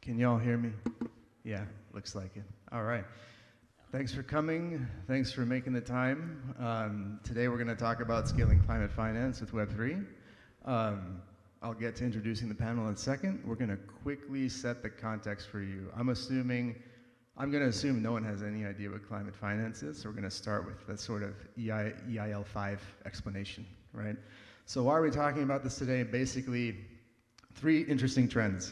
Can y'all hear me? Yeah, looks like it. All right. Thanks for coming. Thanks for making the time. Today we're going to talk about scaling climate finance with Web3. I'll get to introducing the panel in a second. We're going to quickly set the context for you. I'm going to assume no one has any idea what climate finance is, so we're going to start with the sort of EIL5 explanation, right? So why are we talking about this today? Basically, three interesting trends.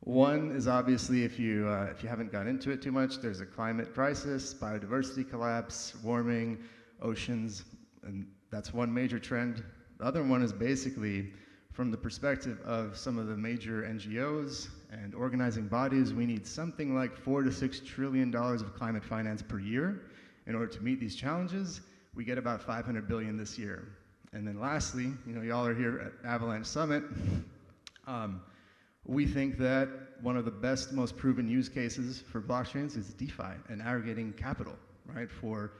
One is obviously, if you haven't gone into it too much, there's a climate crisis, biodiversity collapse, warming, oceans, and that's one major trend. The other one is basically, from the perspective of some of the major NGOs and organizing bodies, we need something like $4 to $6 trillion of climate finance per year in order to meet these challenges. We get about 500 billion this year. And then lastly, y'all are here at Avalanche Summit. We think that one of the best, most proven use cases for blockchains is DeFi and aggregating capital, right, for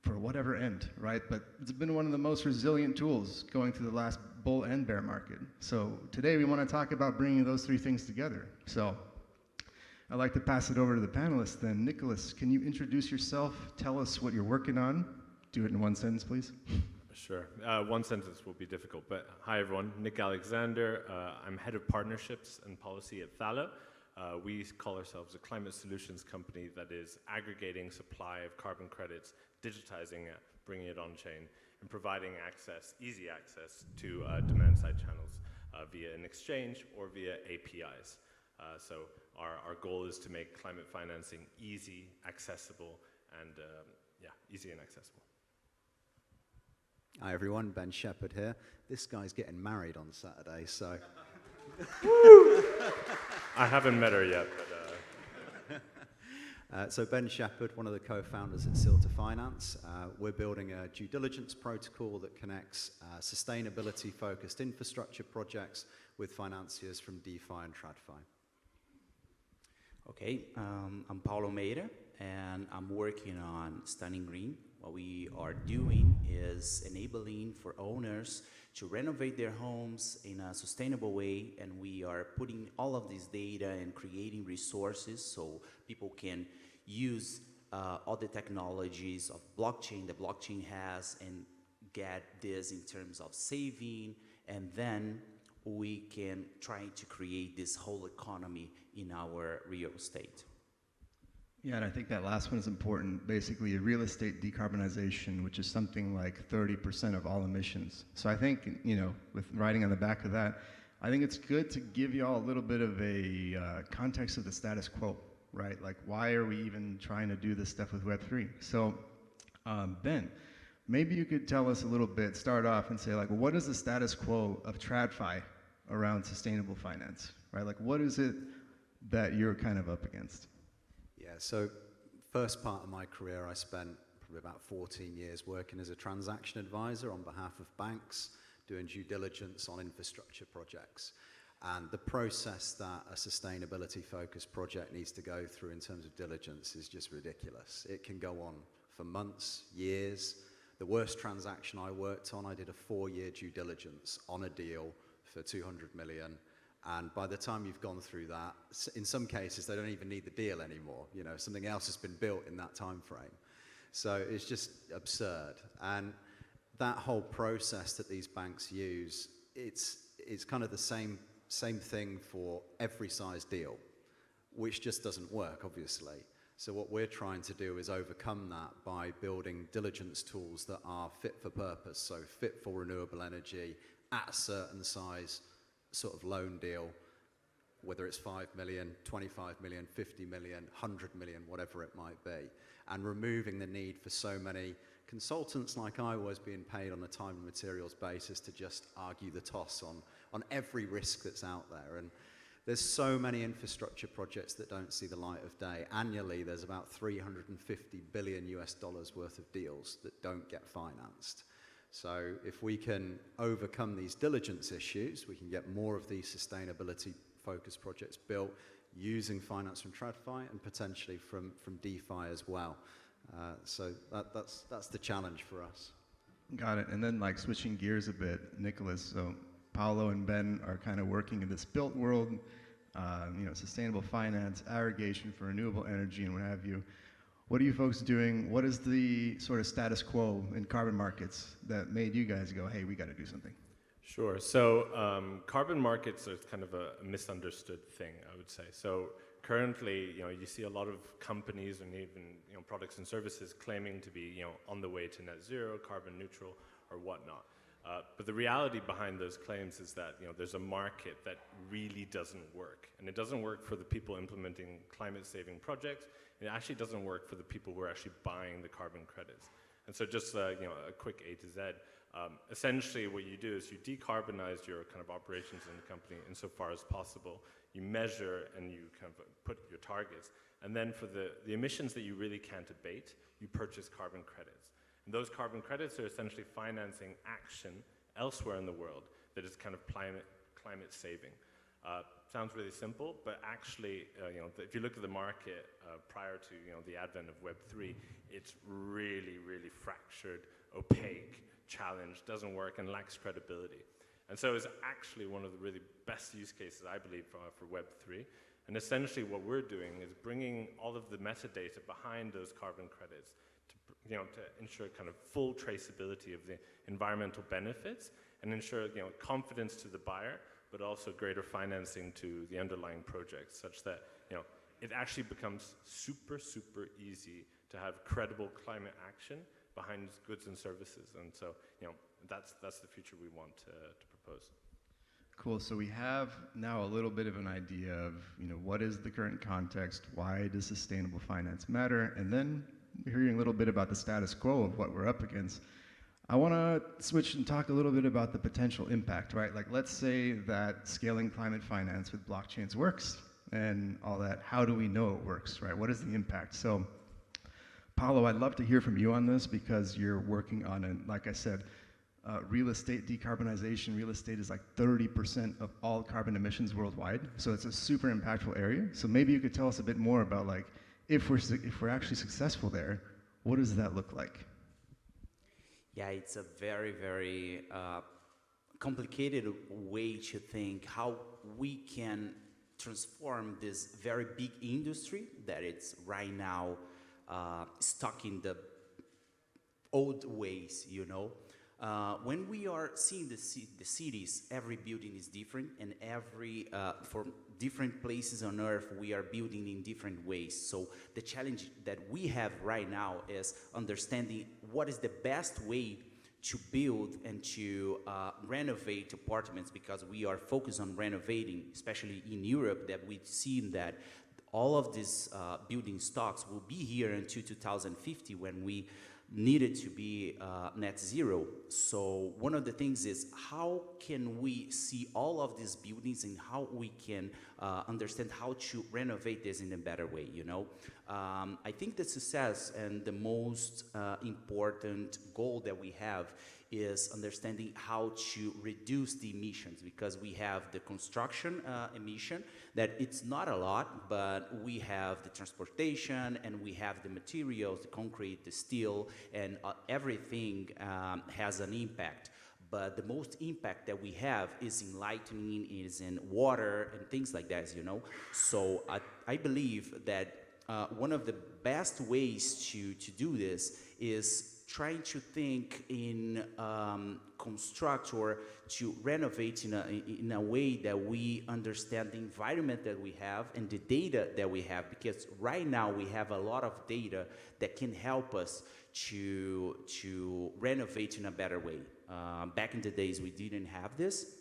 whatever end, right? But it's been one of the most resilient tools going through the last bull and bear market. So today we want to talk about bringing those three things together. So I'd like to pass it over to the panelists then. Nicolas, can you introduce yourself? Tell us what you're working on. Do it in one sentence, please. Sure. One sentence will be difficult, but hi everyone. Nick Alexander. I'm head of partnerships and policy at Thallo. We call ourselves a climate solutions company that is aggregating supply of carbon credits, digitizing it, bringing it on chain, and providing access, easy access to demand-side channels via an exchange or via APIs. So our goal is to make climate financing easy, accessible, and easy and accessible. Hi everyone, Ben Sheppard here. This guy's getting married on Saturday, so. I haven't met her yet, but. So Ben Sheppard, one of the co-founders at Silta Finance. We're building a due diligence protocol that connects sustainability-focused infrastructure projects with financiers from DeFi and TradFi. Okay, I'm Paulo Almeida, and I'm working on Stunning Green. What we are doing is enabling for owners to renovate their homes in a sustainable way, and we are putting all of this data and creating resources so people can use all the technologies of blockchain that blockchain has and get this in terms of saving, and then we can try to create this whole economy in our real estate. Yeah, and I think that last one is important. Basically, real estate decarbonization, which is something like 30% of all emissions. So I think, with writing on the back of that, I think it's good to give you all a little bit of a context of the status quo, right? Like, why are we even trying to do this stuff with Web3? So, Ben, maybe you could tell us a little bit, start off and say, like, what is the status quo of TradFi around sustainable finance, right? Like, what is it that you're kind of up against? Yeah, so first part of my career, I spent probably about 14 years working as a transaction advisor on behalf of banks, doing due diligence on infrastructure projects. And the process that a sustainability-focused project needs to go through in terms of diligence is just ridiculous. It can go on for months, years. The worst transaction I worked on, I did a 4-year due diligence on a deal for 200 million. And by the time you've gone through that, in some cases, they don't even need the deal anymore. Something else has been built in that time frame. So it's just absurd. And that whole process that these banks use, it's kind of the same thing for every size deal, which just doesn't work, obviously. So what we're trying to do is overcome that by building diligence tools that are fit for purpose, so fit for renewable energy at a certain size, sort of loan deal, whether it's 5 million, 25 million, 50 million, 100 million, whatever it might be, and removing the need for so many consultants like I was being paid on a time and materials basis to just argue the toss on every risk that's out there. And there's so many infrastructure projects that don't see the light of day. Annually, there's about $350 billion worth of deals that don't get financed. So if we can overcome these diligence issues, we can get more of these sustainability-focused projects built using finance from TradFi and potentially from DeFi as well. So that's the challenge for us. Got it. And then, like, switching gears a bit, Nicolas, so Paulo and Ben are kind of working in this built world. sustainable finance, aggregation for renewable energy, and what have you. What are you folks doing? What is the sort of status quo in carbon markets that made you guys go, hey, we got to do something? Sure. So carbon markets are kind of a misunderstood thing, I would say. So currently, you see a lot of companies and even products and services claiming to be on the way to net zero, carbon neutral, or whatnot. But the reality behind those claims is that there's a market that really doesn't work, and it doesn't work for the people implementing climate-saving projects. It actually doesn't work for the people who are actually buying the carbon credits. And so, just a quick A to Z. Essentially, what you do is you decarbonize your kind of operations in the company insofar as possible. You measure and you kind of put your targets, and then for the emissions that you really can't abate, you purchase carbon credits. And those carbon credits are essentially financing action elsewhere in the world that is kind of climate saving. Sounds really simple, but actually, if you look at the market prior to the advent of Web3, it's really, really fractured, opaque, challenged, doesn't work, and lacks credibility. And so it's actually one of the really best use cases, I believe, for Web3. And essentially what we're doing is bringing all of the metadata behind those carbon credits to ensure kind of full traceability of the environmental benefits and ensure confidence to the buyer, but also greater financing to the underlying projects, such that it actually becomes super, super easy to have credible climate action behind goods and services. And so that's the future we want to propose. Cool. So we have now a little bit of an idea of what is the current context, why does sustainable finance matter, and then hearing a little bit about the status quo of what we're up against. I want to switch and talk a little bit about the potential impact, right? Like, let's say that scaling climate finance with blockchains works and all that. How do we know it works, right? What is the impact? So, Paulo, I'd love to hear from you on this because you're working on it. Like I said, real estate decarbonization. Real estate is like 30% of all carbon emissions worldwide. So it's a super impactful area. So maybe you could tell us a bit more about, like, if we're actually successful there, what does that look like? Yeah, it's a very, very complicated way to think how we can transform this very big industry that it's right now stuck in the old ways, When we are seeing the cities, every building is different, and for different places on Earth, we are building in different ways. So the challenge that we have right now is understanding what is the best way to build and to renovate apartments, because we are focused on renovating, especially in Europe, that we've seen that all of these building stocks will be here until 2050 when we needed to be net zero. So one of the things is how can we see all of these buildings and how we can understand how to renovate this in a better way, I think the success and the most important goal that we have is understanding how to reduce the emissions, because we have the construction emission that it's not a lot, but we have the transportation and we have the materials, the concrete, the steel, and everything has an impact. But the most impact that we have is in lighting, is in water and things like that, So I believe that one of the best ways to do this is trying to think in construct or to renovate in a way that we understand the environment that we have and the data that we have, because right now we have a lot of data that can help us to renovate in a better way. Back in the days we didn't have this,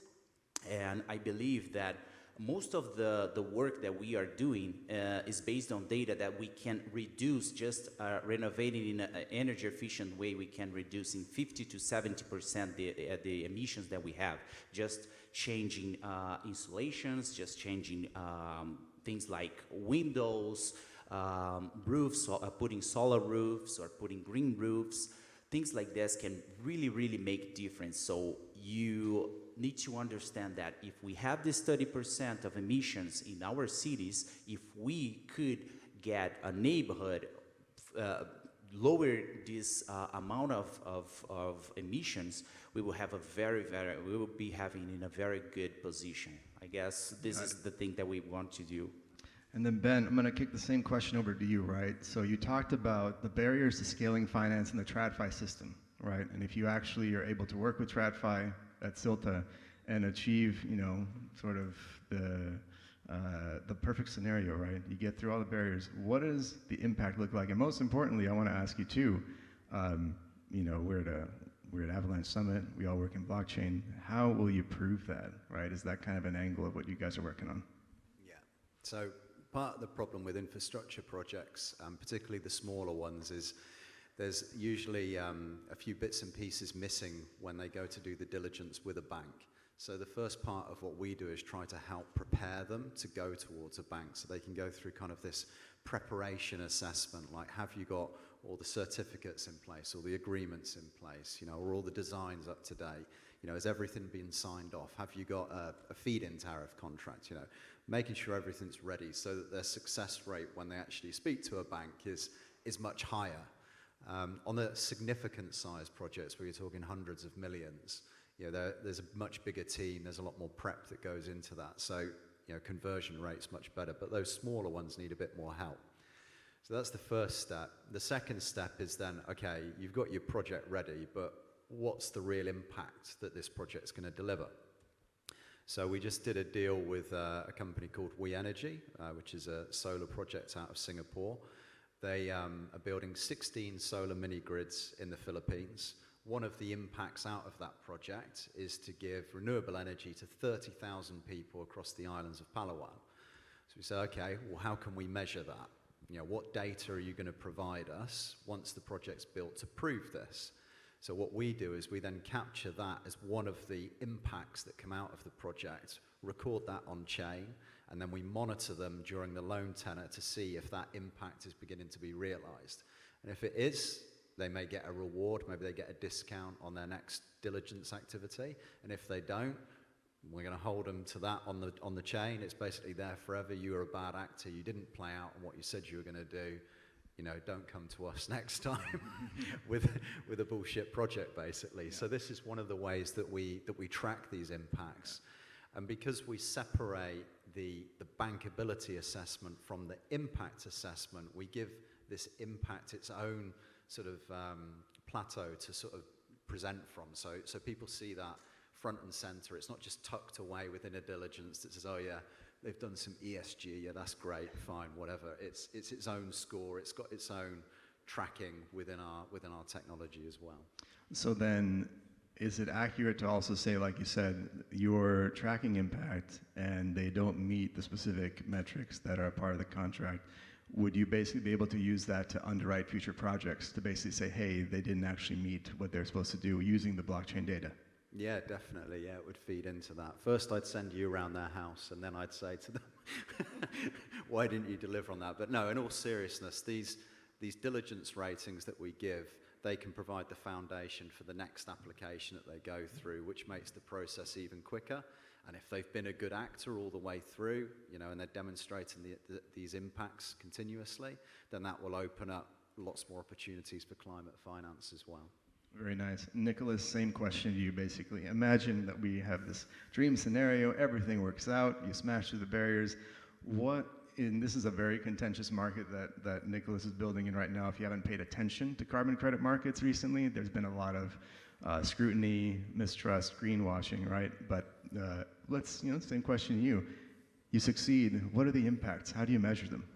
and I believe that most of the work that we are doing is based on data that we can reduce just renovating in an energy efficient way. We can reduce in 50 to 70% the emissions that we have, just changing insulations, just changing things like windows, roofs, putting solar roofs or putting green roofs. Things like this can really, really make difference. So you need to understand that if we have this 30% of emissions in our cities, if we could get a neighborhood lower this amount of emissions, we will have we will be having in a very good position. I guess this is the thing that we want to do. And then Ben, I'm going to kick the same question over to you, right? So you talked about the barriers to scaling finance in the TradFi system, right? And if you actually are able to work with TradFi at Silta and achieve, sort of the perfect scenario, right? You get through all the barriers. What does the impact look like? And most importantly, I want to ask you too. We're at Avalanche Summit. We all work in blockchain. How will you prove that, right? Is that kind of an angle of what you guys are working on? Yeah. So part of the problem with infrastructure projects, particularly the smaller ones, is there's usually a few bits and pieces missing when they go to do the diligence with a bank. So the first part of what we do is try to help prepare them to go towards a bank so they can go through kind of this preparation assessment, like have you got all the certificates in place, all the agreements in place, are all the designs up to date, has everything been signed off, have you got a feed-in tariff contract, making sure everything's ready so that their success rate when they actually speak to a bank is much higher. On the significant size projects where you're talking hundreds of millions, there's a much bigger team, there's a lot more prep that goes into that, so conversion rate's much better, but those smaller ones need a bit more help. So that's the first step. The second step is then, okay, you've got your project ready, but what's the real impact that this project's going to deliver? So we just did a deal with a company called We Energy, which is a solar project out of Singapore. They are building 16 solar mini-grids in the Philippines. One of the impacts out of that project is to give renewable energy to 30,000 people across the islands of Palawan. So we say, okay, well, how can we measure that? What data are you going to provide us once the project's built to prove this? So what we do is we then capture that as one of the impacts that come out of the project, record that on chain, and then we monitor them during the loan tenor to see if that impact is beginning to be realized. And if it is, they may get a reward, maybe they get a discount on their next diligence activity. And if they don't, we're going to hold them to that on the chain. It's basically there forever. You were a bad actor. You didn't play out on what you said you were going to do. Don't come to us next time with a bullshit project, basically. Yeah. So this is one of the ways that we track these impacts. And because we separate the bankability assessment from the impact assessment, we give this impact its own sort of plateau to sort of present from. So people see that front and center. It's not just tucked away within a diligence that says, oh yeah, they've done some ESG, yeah, that's great, fine, whatever. It's its own score. It's got its own tracking within our technology as well. So then, is it accurate to also say, like you said, you're tracking impact and they don't meet the specific metrics that are part of the contract? Would you basically be able to use that to underwrite future projects to basically say, hey, they didn't actually meet what they're supposed to do using the blockchain data? Yeah, definitely. Yeah, it would feed into that. First, I'd send you around their house, and then I'd say to them, why didn't you deliver on that? But no, in all seriousness, these diligence ratings that we give, they can provide the foundation for the next application that they go through, which makes the process even quicker. And if they've been a good actor all the way through, and they're demonstrating these impacts continuously, then that will open up lots more opportunities for climate finance as well. Very nice. Nicolas, same question to you, basically. Imagine that we have this dream scenario, everything works out, you smash through the barriers. This is a very contentious market that Nicolas is building in right now. If you haven't paid attention to carbon credit markets recently, there's been a lot of scrutiny, mistrust, greenwashing, right? But same question to you. You succeed, what are the impacts? How do you measure them?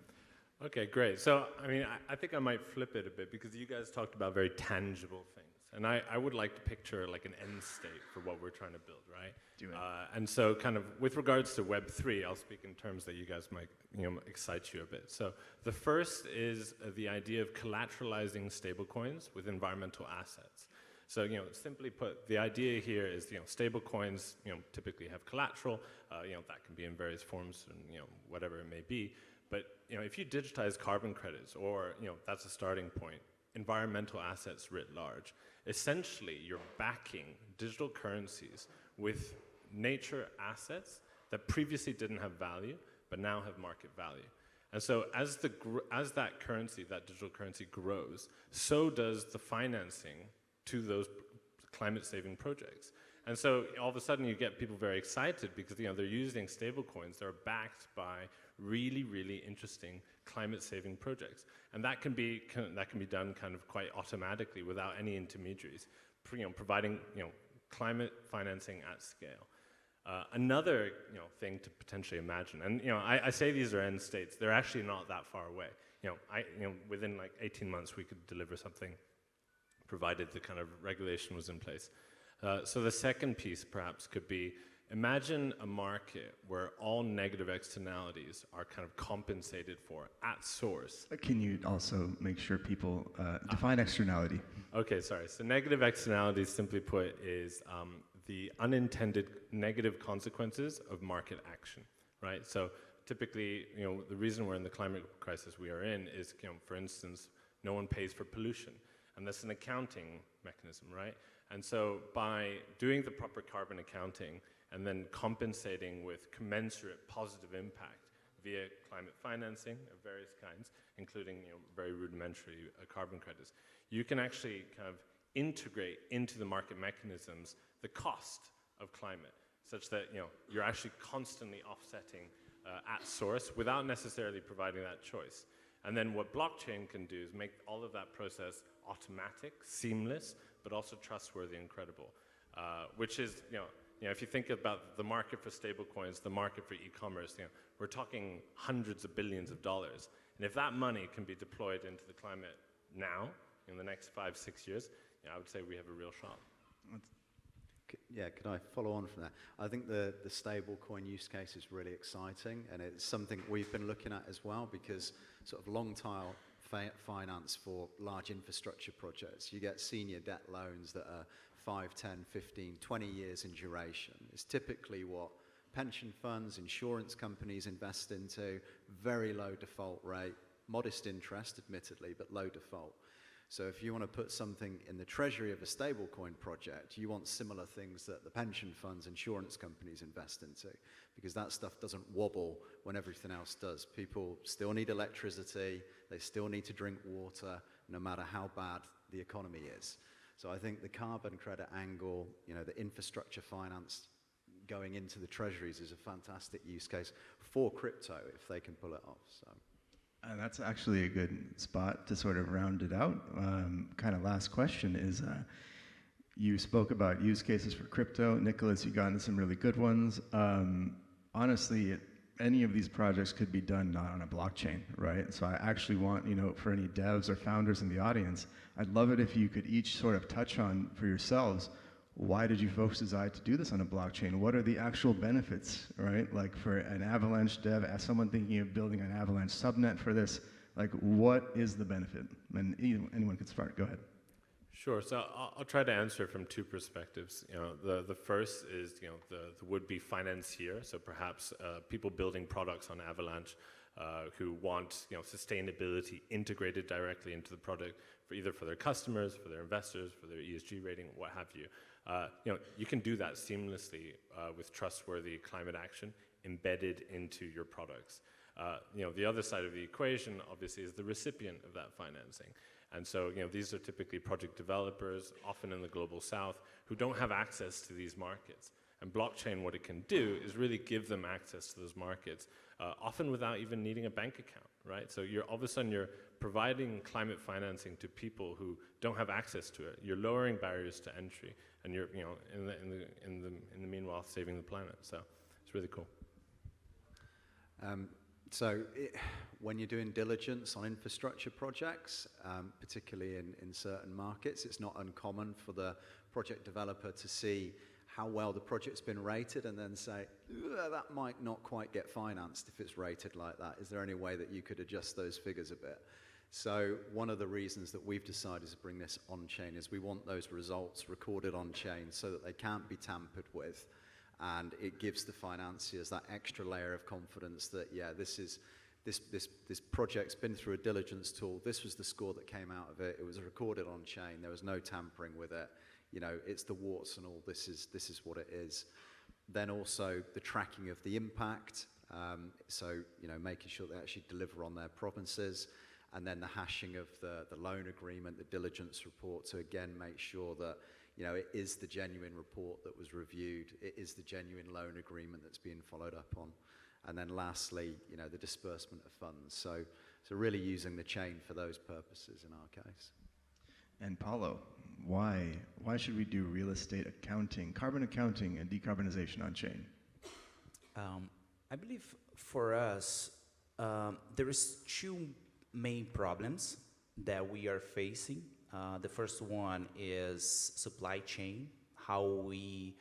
Okay, great. So, I think I might flip it a bit because you guys talked about very tangible things. And I would like to picture like an end state for what we're trying to build, right? Do it. And so kind of with regards to Web3, I'll speak in terms that you guys might excite you a bit. So the first is the idea of collateralizing stablecoins with environmental assets. So, simply put, the idea here is, stablecoins, typically have collateral, that can be in various forms and, whatever it may be. But, if you digitize carbon credits or, that's a starting point, environmental assets writ large, essentially you're backing digital currencies with nature assets that previously didn't have value, but now have market value. And so as that currency, that digital currency grows, so does the financing to those climate-saving projects. And so all of a sudden you get people very excited because they're using stablecoins that are backed by really, really interesting climate-saving projects. And that can be done kind of quite automatically without any intermediaries, providing climate financing at scale. Another thing to potentially imagine, and I say these are end states, they're actually not that far away. Within like 18 months we could deliver something, provided the kind of regulation was in place. So the second piece perhaps could be, imagine a market where all negative externalities are kind of compensated for at source. Can you also make sure people define externality? Okay, sorry. So negative externalities, simply put, is the unintended negative consequences of market action, right? So typically, the reason we're in the climate crisis we are in is, for instance, no one pays for pollution, and that's an accounting mechanism, right? And so by doing the proper carbon accounting and then compensating with commensurate positive impact via climate financing of various kinds, including very rudimentary carbon credits, you can actually kind of integrate into the market mechanisms the cost of climate, such that you're actually constantly offsetting at source without necessarily providing that choice. And then what blockchain can do is make all of that process automatic, seamless, but also trustworthy and credible, which is, if you think about the market for stablecoins, the market for e-commerce, we're talking hundreds of billions of dollars. And if that money can be deployed into the climate now, in the next 5-6 years, I would say we have a real shot. Yeah, could I follow on from that? I think the stablecoin use case is really exciting, and it's something we've been looking at as well, because sort of long-tail finance for large infrastructure projects, you get senior debt loans that are 5, 10, 15, 20 years in duration. It's typically what pension funds, insurance companies invest into, very low default rate, modest interest, admittedly, but low default. So if you want to put something in the treasury of a stablecoin project, you want similar things that the pension funds, insurance companies invest into, because that stuff doesn't wobble when everything else does. People still need electricity, they still need to drink water, no matter how bad the economy is. So I think the carbon credit angle, the infrastructure finance going into the treasuries is a fantastic use case for crypto if they can pull it off. So. And that's actually a good spot to sort of round it out. Kind of last question is, you spoke about use cases for crypto. Nicolas, you got into some really good ones. Honestly, any of these projects could be done not on a blockchain, right? So I actually want, for any devs or founders in the audience, I'd love it if you could each sort of touch on for yourselves, why did you folks decide to do this on a blockchain? What are the actual benefits, right? Like for an Avalanche dev, as someone thinking of building an Avalanche subnet for this, like what is the benefit? And anyone can start, go ahead. Sure, so I'll try to answer from two perspectives. The first is, the would-be financier, so perhaps people building products on Avalanche who want, sustainability integrated directly into the product, for their customers, for their investors, for their ESG rating, what have you. You can do that seamlessly with trustworthy climate action embedded into your products. The other side of the equation, obviously, is the recipient of that financing. And so, these are typically project developers, often in the global south, who don't have access to these markets. And blockchain, what it can do is really give them access to those markets, often without even needing a bank account, right? So all of a sudden you're providing climate financing to people who don't have access to it. You're lowering barriers to entry, and you're, in the meanwhile, saving the planet. So it's really cool. When you're doing diligence on infrastructure projects, particularly in certain markets, it's not uncommon for the project developer to see how well the project's been rated and then say, that might not quite get financed if it's rated like that. Is there any way that you could adjust those figures a bit? So one of the reasons that we've decided to bring this on-chain is we want those results recorded on-chain so that they can't be tampered with. And it gives the financiers that extra layer of confidence that, this project's been through a diligence tool. This was the score that came out of it. It was recorded on chain. There was no tampering with it. It's the warts and all. This is what it is. Then also the tracking of the impact. Making sure they actually deliver on their promises. And then the hashing of the loan agreement, the diligence report, to again make sure that you know, it is the genuine report that was reviewed, it is the genuine loan agreement that's being followed up on. And then lastly, you know, the disbursement of funds. So really using the chain for those purposes in our case. And Paulo, why should we do real estate accounting, carbon accounting and decarbonization on chain? I believe for us, there is two main problems that we are facing. The first one is supply chain, how we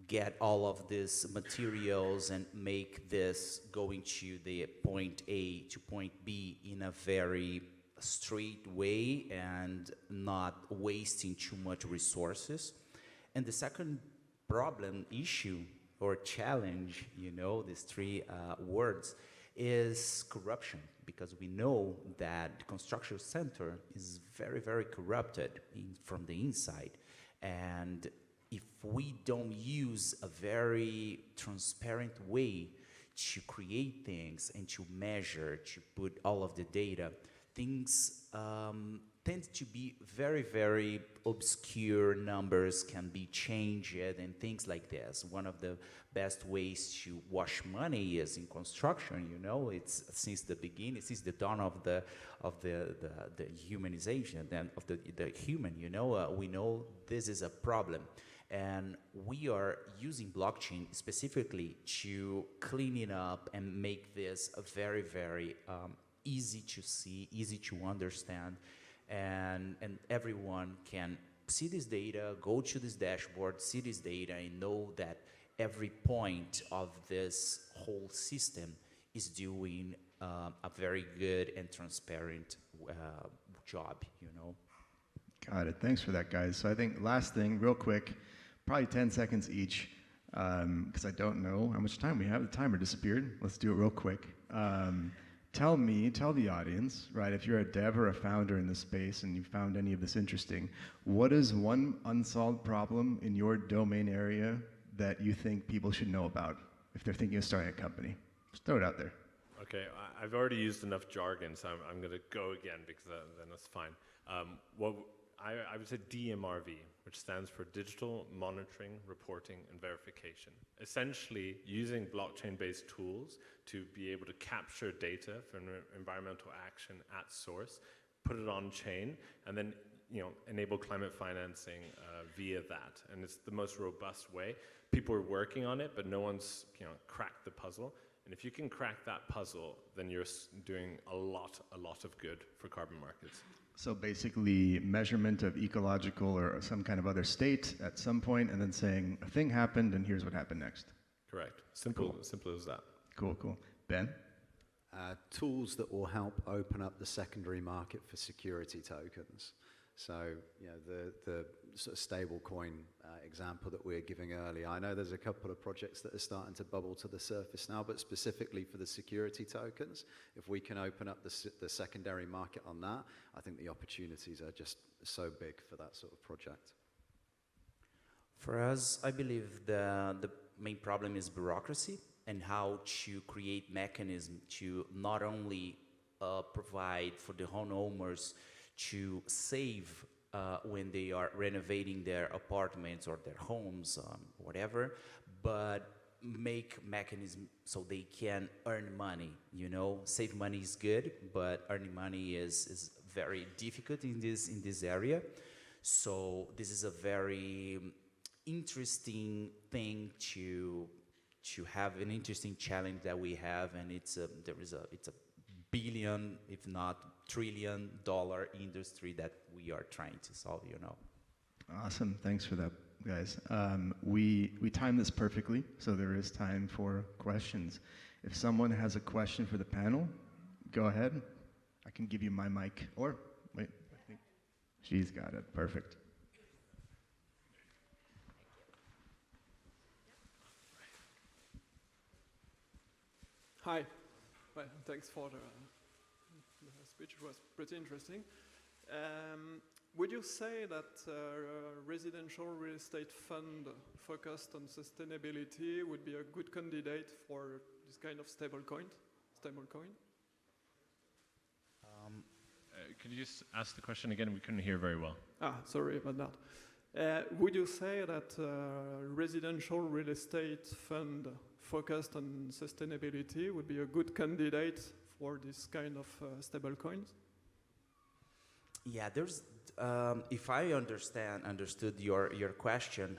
get all of these materials and make this going to the point A to point B in a very straight way and not wasting too much resources. And the second problem, issue, or challenge, you know, these three words, is corruption, because we know that the construction sector is very, very corrupted from the inside. And if we don't use a very transparent way to create things and to measure, to put all of the data, things tend to be very, very obscure. Numbers can be changed and things like this. One of the best ways to wash money is in construction, you know. It's since the beginning, since the dawn of the humanization and of the human, you know, we know this is a problem. And we are using blockchain specifically to clean it up and make this a very, very easy to see, easy to understand, and everyone can see this data, go to this dashboard, see this data, and know that every point of this whole system is doing a very good and transparent job, you know. Got it. Thanks for that, guys. So I think last thing, real quick, probably 10 seconds each, because I don't know how much time we have. The timer disappeared. Let's do it real quick. Tell the audience, right, if you're a dev or a founder in this space and you found any of this interesting, what is one unsolved problem in your domain area that you think people should know about if they're thinking of starting a company? Just throw it out there. Okay, I've already used enough jargon, so I'm going to go again because then that's fine. I would say DMRV, which stands for Digital Monitoring, Reporting, and Verification. Essentially, using blockchain-based tools to be able to capture data from environmental action at source, put it on chain, and then enable climate financing via that. And it's the most robust way. People are working on it, but no one's cracked the puzzle. And if you can crack that puzzle, then you're doing a lot of good for carbon markets. So basically measurement of ecological or some kind of other state at some point, and then saying a thing happened and here's what happened next. Correct. Simple, Cool. simple as that. Cool. Ben? Tools that will help open up the secondary market for security tokens. So, the sort of stable coin example that we were giving earlier, I know there's a couple of projects that are starting to bubble to the surface now, but specifically for the security tokens, if we can open up the secondary market on that, I think the opportunities are just so big for that sort of project. For us, I believe the main problem is bureaucracy and how to create mechanism to not only provide for the homeowners to save when they are renovating their apartments or their homes, whatever, but make mechanism so they can earn money. Save money is good, but earning money is very difficult in this area. So this is a very interesting thing to have, an interesting challenge that we have, and it's a billion, if not trillion-dollar industry that we are trying to solve. Awesome. Thanks for that, guys. We timed this perfectly, so there is time for questions. If someone has a question for the panel, go ahead. I can give you my mic. Or, wait, I think she's got it. Perfect. Hi. Well, thanks for the speech. It was pretty interesting. Would you say that a residential real estate fund focused on sustainability would be a good candidate for this kind of stablecoin? Could you just ask the question again? We couldn't hear very well. Sorry about that. Would you say that residential real estate fund focused on sustainability would be a good candidate for this kind of stable coins? Yeah, there's, if I understood your question,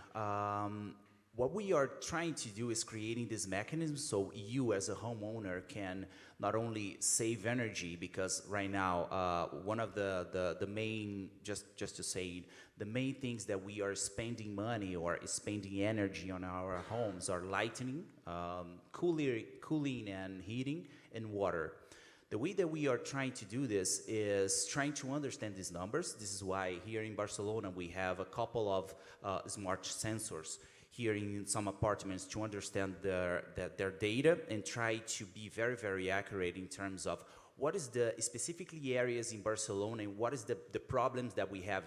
what we are trying to do is creating this mechanism so you as a homeowner can not only save energy, because right now, one of the main, just to say, the main things that we are spending money or spending energy on our homes are lighting, cooling and heating, and water. The way that we are trying to do this is trying to understand these numbers. This is why here in Barcelona we have a couple of smart sensors here in some apartments to understand their data and try to be very, very accurate in terms of what is the specifically areas in Barcelona and what is the problems that we have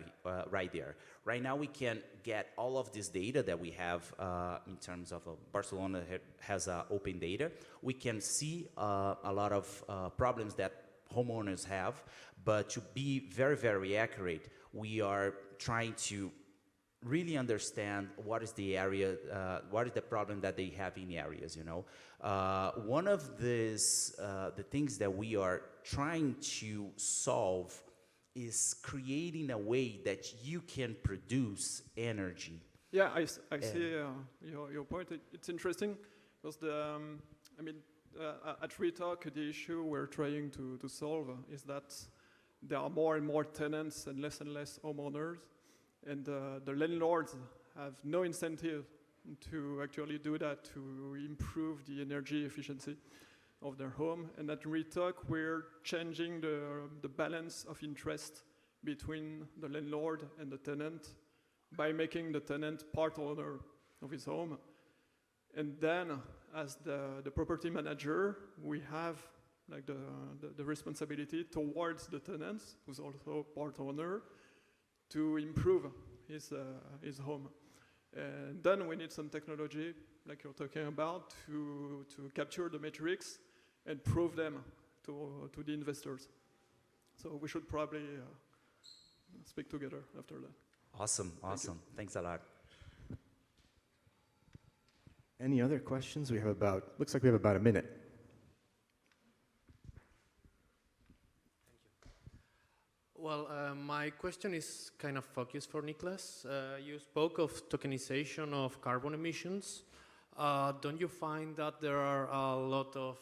right there. Right now we can get all of this data that we have in terms of Barcelona has open data. We can see a lot of problems that homeowners have, but to be very, very accurate, we are trying to really understand what is the area, what is the problem that they have in areas, you know. One of these, the things that we are trying to solve is creating a way that you can produce energy. Yeah, I see your point. It's interesting because I mean, at Retalk, the issue we're trying to solve is that there are more and more tenants and less homeowners. And the landlords have no incentive to actually do that, to improve the energy efficiency of their home. And at Retalk, we're changing the balance of interest between the landlord and the tenant by making the tenant part owner of his home. And then, as the property manager, we have like the responsibility towards the tenants, who's also part owner, to improve his home. And then we need some technology, like you're talking about, to capture the metrics and prove them to the investors. So we should probably speak together after that. Awesome. Thanks a lot. Any other questions? We have looks like we have about a minute. Well, my question is kind of focused for Nicolas. You spoke of tokenization of carbon emissions. Don't you find that there are a lot of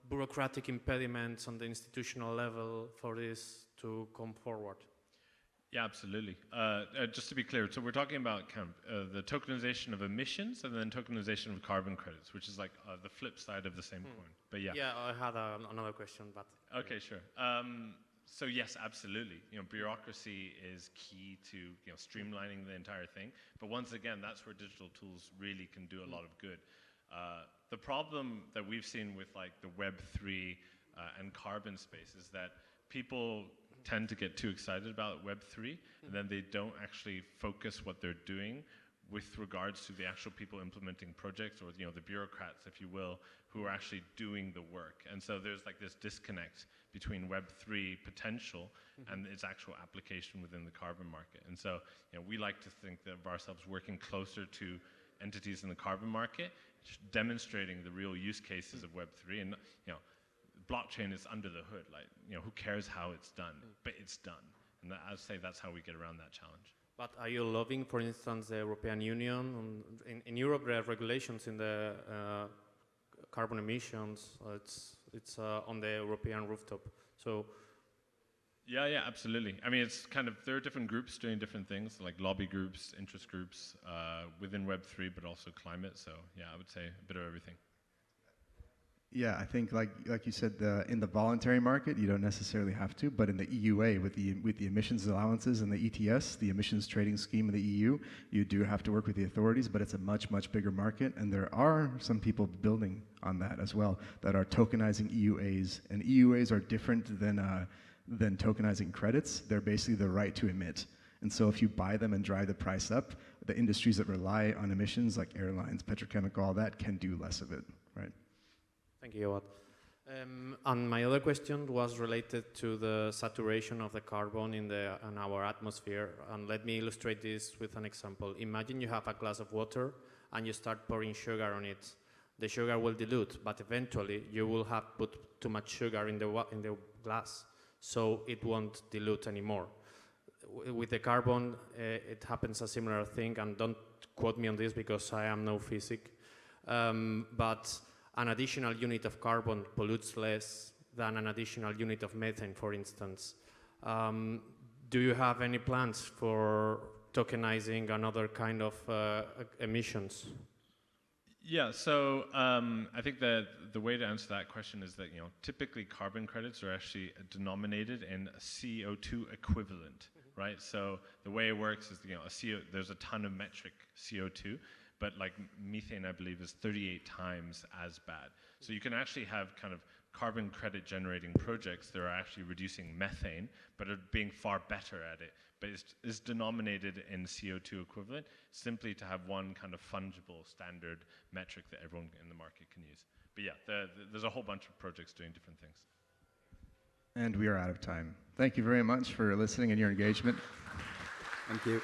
bureaucratic impediments on the institutional level for this to come forward? Yeah, absolutely. Just to be clear, so we're talking about kind of, the tokenization of emissions and then tokenization of carbon credits, which is like the flip side of the same coin. But yeah. Yeah, I had another question, but... Okay, sure. So yes, absolutely. You know, bureaucracy is key to streamlining the entire thing. But once again, that's where digital tools really can do a lot of good. The problem that we've seen with like the Web3 and carbon space is that people tend to get too excited about Web3, and then they don't actually focus what they're doing with regards to the actual people implementing projects, or the bureaucrats, if you will, who are actually doing the work. And so there's like this disconnect between Web3 potential and its actual application within the carbon market. And so we like to think of ourselves working closer to entities in the carbon market, demonstrating the real use cases of Web3. And blockchain is under the hood. Like who cares how it's done, but it's done. And I'd say that's how we get around that challenge. But are you lobbying, for instance, the European Union? In Europe, there are regulations in the carbon emissions. It's on the European rooftop. So. Yeah, absolutely. I mean, it's kind of, there are different groups doing different things, like lobby groups, interest groups within Web3, but also climate. So yeah, I would say a bit of everything. Yeah, I think like you said, in the voluntary market, you don't necessarily have to, but in the EUA with the emissions allowances and the ETS, the emissions trading scheme of the EU, you do have to work with the authorities, but it's a much bigger market, and there are some people building on that as well that are tokenizing EUAs, and EUAs are different than tokenizing credits. They're basically the right to emit. And so if you buy them and drive the price up, the industries that rely on emissions like airlines, petrochemical, all that can do less of it, right? Thank you, Jahed. And my other question was related to the saturation of the carbon in our atmosphere. And let me illustrate this with an example. Imagine you have a glass of water and you start pouring sugar on it. The sugar will dilute, but eventually you will have put too much sugar in the glass, so it won't dilute anymore. With the carbon, it happens a similar thing, and don't quote me on this because I am no physic, but an additional unit of carbon pollutes less than an additional unit of methane, for instance. Do you have any plans for tokenizing another kind of emissions? Yeah, so I think that the way to answer that question is that typically carbon credits are actually denominated in a CO2 equivalent, right? So the way it works is there's a ton of metric CO2, but like methane, I believe, is 38 times as bad. So you can actually have kind of carbon credit generating projects that are actually reducing methane, but are being far better at it. But it's denominated in CO2 equivalent, simply to have one kind of fungible standard metric that everyone in the market can use. But yeah, there's a whole bunch of projects doing different things. And we are out of time. Thank you very much for listening and your engagement. Thank you.